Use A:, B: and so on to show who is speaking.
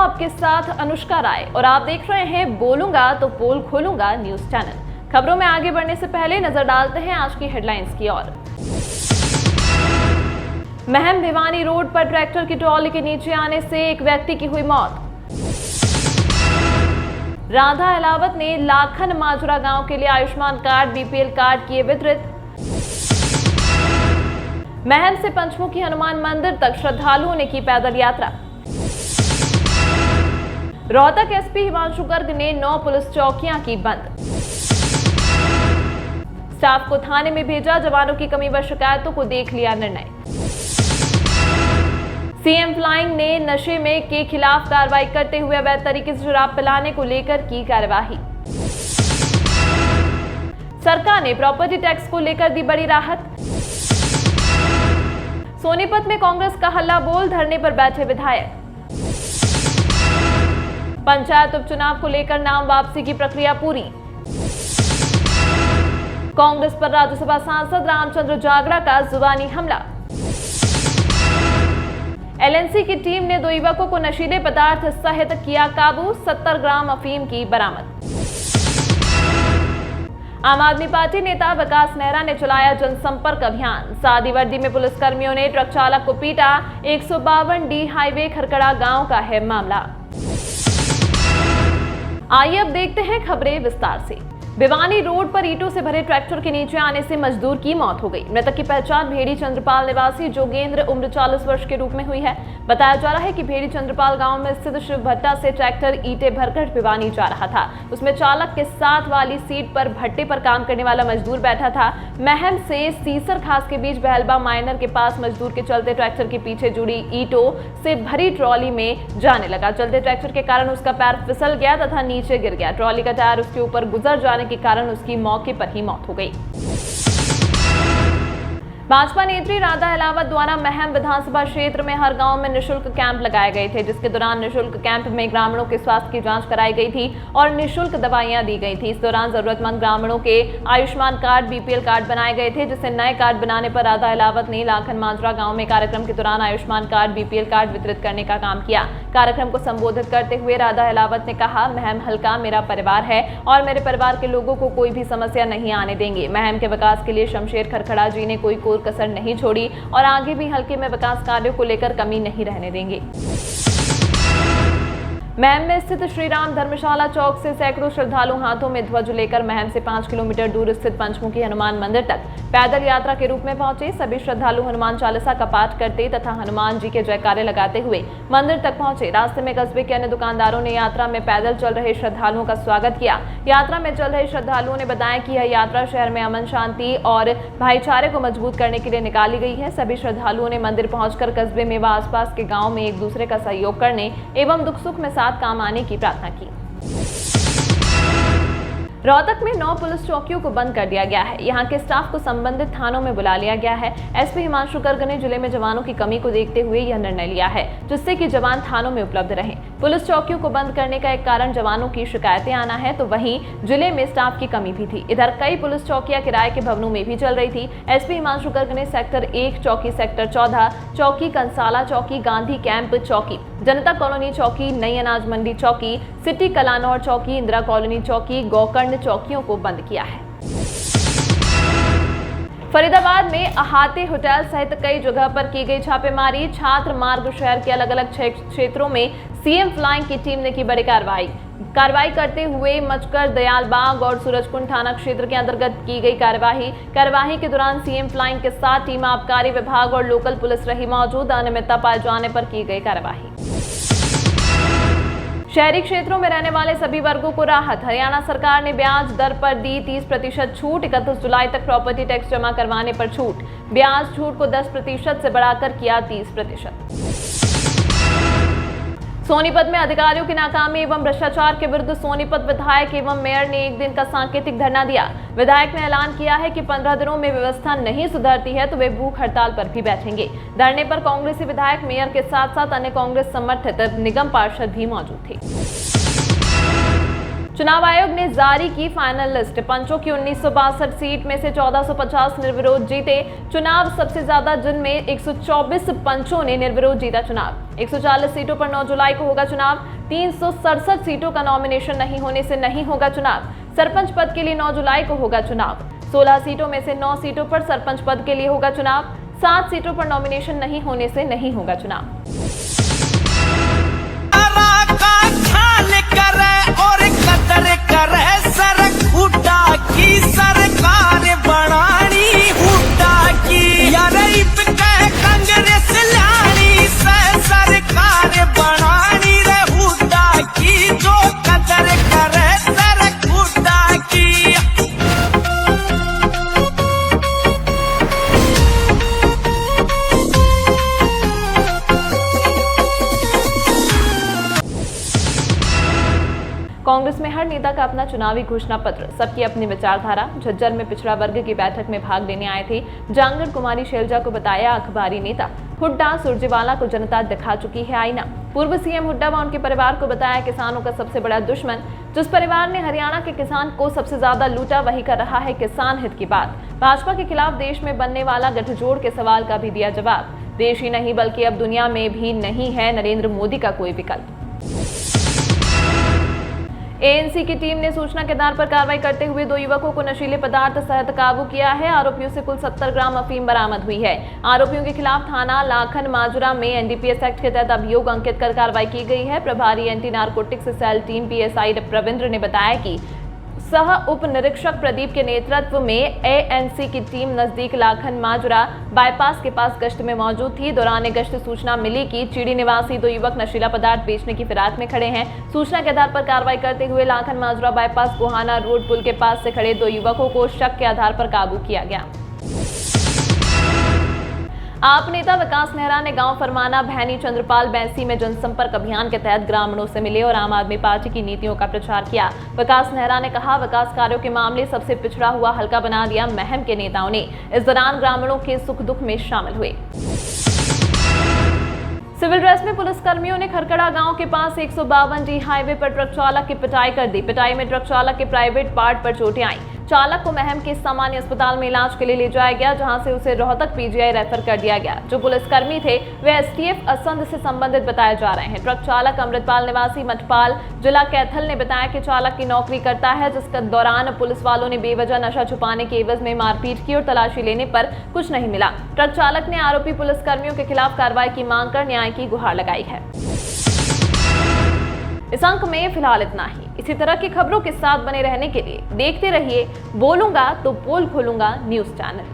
A: आपके साथ अनुष्का राय और आप देख रहे हैं बोलूंगा तो पोल खोलूंगा न्यूज चैनल। खबरों में आगे बढ़ने से पहले नजर डालते हैं आज की हेडलाइंस की ओर। महम भिवानी रोड पर ट्रैक्टर की ट्रॉली के नीचे आने से एक व्यक्ति की हुई मौत। राधा अहलावत ने लाखन माजरा गांव के लिए आयुष्मान कार्ड बीपीएल कार्ड किए वितरित। महम से पंचमुखी हनुमान मंदिर तक श्रद्धालुओं ने की पैदल यात्रा। रोहतक एसपी हिमांशु गर्ग ने 9 पुलिस चौकियां की बंद। स्टाफ को थाने में भेजा, जवानों की कमी व शिकायतों को देख लिया निर्णय। सीएम फ्लाइंग ने नशे में के खिलाफ कार्रवाई करते हुए अवैध तरीके से शराब पिलाने को लेकर की कार्यवाही। सरकार ने प्रॉपर्टी टैक्स को लेकर दी बड़ी राहत। सोनीपत में कांग्रेस का हल्ला बोल, धरने पर बैठे विधायक। पंचायत उपचुनाव को लेकर नाम वापसी की प्रक्रिया पूरी। कांग्रेस पर राज्यसभा सांसद रामचंद्र जागड़ा का जुबानी हमला। एलएनसी की टीम ने 2 युवकों को नशीले पदार्थ सहित किया काबू, 70 ग्राम अफीम की बरामद। आम आदमी पार्टी नेता विकास नेहरा ने चलाया जनसंपर्क अभियान। सादी वर्दी में पुलिसकर्मियों ने ट्रक चालक को पीटा। 152 डी हाईवे खरकड़ा गांव का है मामला। आइए अब देखते हैं खबरें विस्तार से। भिवानी रोड पर ईंटों से भरे ट्रैक्टर के नीचे आने से मजदूर की मौत हो गई। मृतक की पहचान भेड़ी चंद्रपाल निवासी जोगेंद्र उम्र 40 वर्ष के रूप में हुई है। बताया जा रहा है कि भेड़ी चंद्रपाल गांव में स्थित शिव भट्टा से ट्रैक्टर ईंटें भरकर भिवानी जा रहा था। उसमें चालक के साथ वाली सीट पर भट्टे पर काम करने वाला मजदूर बैठा था। महम से सीसर खास के बीच बहलबा माइनर के पास मजदूर के चलते ट्रैक्टर के पीछे जुड़ी ईंटों से भरी ट्रॉली में जाने लगा। चलते ट्रैक्टर के कारण उसका पैर फिसल गया तथा नीचे गिर गया। ट्रॉली का टायर उसके ऊपर गुजर जाने के कारण उसकी मौके पर ही मौत हो गई। भाजपा नेत्री राधा अहलावत द्वारा महम विधानसभा क्षेत्र में हर गांव में निशुल्क कैंप लगाए गए थे, जिसके दौरान निशुल्क कैंप में ग्रामीणों के स्वास्थ्य की जांच कराई गई थी और निशुल्क दवाइयां दी गई थी। इस दौरान जरूरतमंद ग्रामीणों के आयुष्मान कार्ड बीपीएल कार्ड बनाए गए थे, जिससे नए कार्ड बनाने पर राधा अहलावत ने लाखन माजरा गाँव में कार्यक्रम के दौरान आयुष्मान कार्ड बीपीएल कार्ड वितरित करने का काम किया। कार्यक्रम को संबोधित करते हुए राधा अहलावत ने कहा, महम हल्का मेरा परिवार है और मेरे परिवार के लोगों को कोई भी समस्या नहीं आने देंगे। महम के विकास के लिए शमशेर खरखड़ा जी ने कोई कोर कसर नहीं छोड़ी और आगे भी हल्के में विकास कार्यों को लेकर कमी नहीं रहने देंगे। महम में स्थित श्री राम धर्मशाला चौक से सैकड़ों श्रद्धालु हाथों में ध्वज लेकर महम से 5 किलोमीटर दूर स्थित पंचमुखी हनुमान मंदिर तक पैदल यात्रा के रूप में पहुंचे। सभी श्रद्धालु हनुमान चालीसा का पाठ करते तथा हनुमान जी के जयकारे लगाते हुए मंदिर तक पहुंचे। रास्ते में कस्बे के अन्य दुकानदारों ने यात्रा में पैदल चल रहे श्रद्धालुओं का स्वागत किया। यात्रा में चल रहे श्रद्धालुओं ने बताया कि यह यात्रा शहर में अमन शांति और भाईचारे को मजबूत करने के लिए निकाली गई है। सभी श्रद्धालुओं ने मंदिर पहुंचकर कस्बे में व आसपास के गाँव में एक दूसरे का सहयोग करने एवं दुख सुख में साथ काम आने की प्रार्थना की। रोहतक में 9 पुलिस चौकियों को बंद कर दिया गया है। यहां के स्टाफ को संबंधित थानों में बुला लिया गया है। एसपी हिमांशु गर्ग ने जिले में जवानों की कमी को देखते हुए यह निर्णय लिया है, जिससे कि जवान थानों में उपलब्ध रहें। पुलिस चौकियों को बंद करने का एक कारण जवानों की शिकायतें आना है, तो वहीं जिले में स्टाफ की कमी भी थी। इधर कई पुलिस चौकियां किराए के भवनों में भी चल रही थी। एसपी हिमांशु गर्ग ने सेक्टर 1 चौकी, सेक्टर 14 चौकी, कंसाला चौकी, गांधी कैंप चौकी, जनता कॉलोनी चौकी, नई अनाज मंडी चौकी, सिटी कलानौर चौकी, इंदिरा कॉलोनी चौकी, गोकर्ण चौकियों को बंद किया है। फरीदाबाद में अहाते होटल सहित कई जगह पर की गई छापेमारी। छात्र मार्ग शहर के अलग अलग क्षेत्रों में सीएम फ्लाइंग की टीम ने की बड़ी कार्रवाई करते हुए मचकर, दयालबाग और सूरजकुंड थाना क्षेत्र के अंतर्गत की गई कार्यवाही के दौरान सीएम फ्लाइंग के साथ टीम आबकारी विभाग और लोकल पुलिस रही मौजूद। अनियमितता पाए जाने पर की गई कार्यवाही। शहरी क्षेत्रों में रहने वाले सभी वर्गों को राहत। हरियाणा सरकार ने ब्याज दर पर दी 30% छूट। 31 जुलाई तक प्रॉपर्टी टैक्स जमा करवाने पर छूट। ब्याज छूट को 10% से बढ़ाकर किया 30%। सोनीपत में अधिकारियों की नाकामी एवं भ्रष्टाचार के विरुद्ध सोनीपत विधायक एवं मेयर ने 1 दिन का सांकेतिक धरना दिया। विधायक ने ऐलान किया है कि 15 दिनों में व्यवस्था नहीं सुधरती है तो वे भूख हड़ताल पर भी बैठेंगे। धरने पर कांग्रेसी विधायक, मेयर के साथ साथ अन्य कांग्रेस समर्थित निगम पार्षद भी मौजूद थे। चुनाव आयोग ने जारी की फाइनल लिस्ट। पंचों की 1962 सीट में से 1450 निर्विरोध जीते चुनाव। सबसे ज्यादा जिनमें 124 पंचों ने निर्विरोध जीता चुनाव। 140 सीटों पर 9 जुलाई को होगा चुनाव। 367 सीटों का नॉमिनेशन नहीं होने से नहीं होगा चुनाव। सरपंच पद के लिए 9 जुलाई को होगा चुनाव। 16 सीटों में से 9 सीटों पर सरपंच पद के लिए होगा चुनाव। 7 सीटों पर नॉमिनेशन नहीं होने से नहीं होगा चुनाव। कांग्रेस में हर नेता का अपना चुनावी घोषणा पत्र, सबकी अपनी विचारधारा। झज्जर में पिछड़ा वर्ग की बैठक में भाग लेने आए थे जांगड़ कुमारी शैलजा को बताया अखबारी नेता। हुड्डा सुरजेवाला को जनता दिखा चुकी है आईना। पूर्व सीएम हुड्डा व उनके परिवार को बताया किसानों का सबसे बड़ा दुश्मन। जिस परिवार ने हरियाणा के किसान को सबसे ज्यादा लूटा वही कर रहा है किसान हित की बात। भाजपा के खिलाफ देश में बनने वाला गठजोड़ के सवाल का भी दिया जवाब। देश ही नहीं बल्कि अब दुनिया में भी नहीं है नरेंद्र मोदी का कोई विकल्प। एएनसी की टीम ने सूचना के आधार पर कार्रवाई करते हुए 2 युवकों को नशीले पदार्थ सहित काबू किया है। आरोपियों से कुल 70 ग्राम अफीम बरामद हुई है। आरोपियों के खिलाफ थाना लाखन माजरा में एनडीपीएस एक्ट के तहत अभियोग अंकित कर कार्रवाई की गई है। प्रभारी anti narcotics cell team PSI Ravindra ने बताया कि सह उप निरीक्षक प्रदीप के नेतृत्व में एएनसी की टीम नजदीक लाखन माजरा बाईपास के पास गश्त में मौजूद थी। दौरान गश्त सूचना मिली कि चीड़ी निवासी 2 युवक नशीला पदार्थ बेचने की फिराक में खड़े हैं। सूचना के आधार पर कार्रवाई करते हुए लाखन माजरा बाईपास गोहाना रोड पुल के पास से खड़े 2 युवकों को शक के आधार पर काबू किया गया। आप नेता विकास नेहरा ने गांव फरमाना भैनी चंद्रपाल बैंसी में जनसंपर्क अभियान के तहत ग्रामीणों से मिले और आम आदमी पार्टी की नीतियों का प्रचार किया। विकास नेहरा ने कहा विकास कार्यों के मामले सबसे पिछड़ा हुआ हल्का बना दिया महम के नेताओं ने। इस दौरान ग्रामीणों के सुख दुख में शामिल हुए। सिविल ड्रेस में पुलिसकर्मियों ने खरकड़ा गांव के पास 152 डी हाईवे पर ट्रक चालक की पिटाई कर दी। पिटाई में ट्रक चालक के प्राइवेट पार्ट पर चोटें आईं। चालक को महम के सामान्य अस्पताल में इलाज के लिए ले जाया गया, जहां से उसे रोहतक पीजीआई रेफर कर दिया गया। जो पुलिसकर्मी थे वे एसटीएफ असंध से संबंधित बताए जा रहे हैं। ट्रक चालक अमृतपाल निवासी मठपाल जिला कैथल ने बताया कि चालक की नौकरी करता है, जिसके दौरान पुलिस वालों ने बेवजह नशा छुपाने के एवज में मारपीट की और तलाशी लेने पर कुछ नहीं मिला। ट्रक चालक ने आरोपी पुलिसकर्मियों के खिलाफ कार्रवाई की मांग कर न्याय की गुहार लगाई है। इस अंक में फिलहाल इतना ही। इसी तरह की खबरों के साथ बने रहने के लिए देखते रहिए बोलूंगा तो पोल खोलूंगा न्यूज चैनल।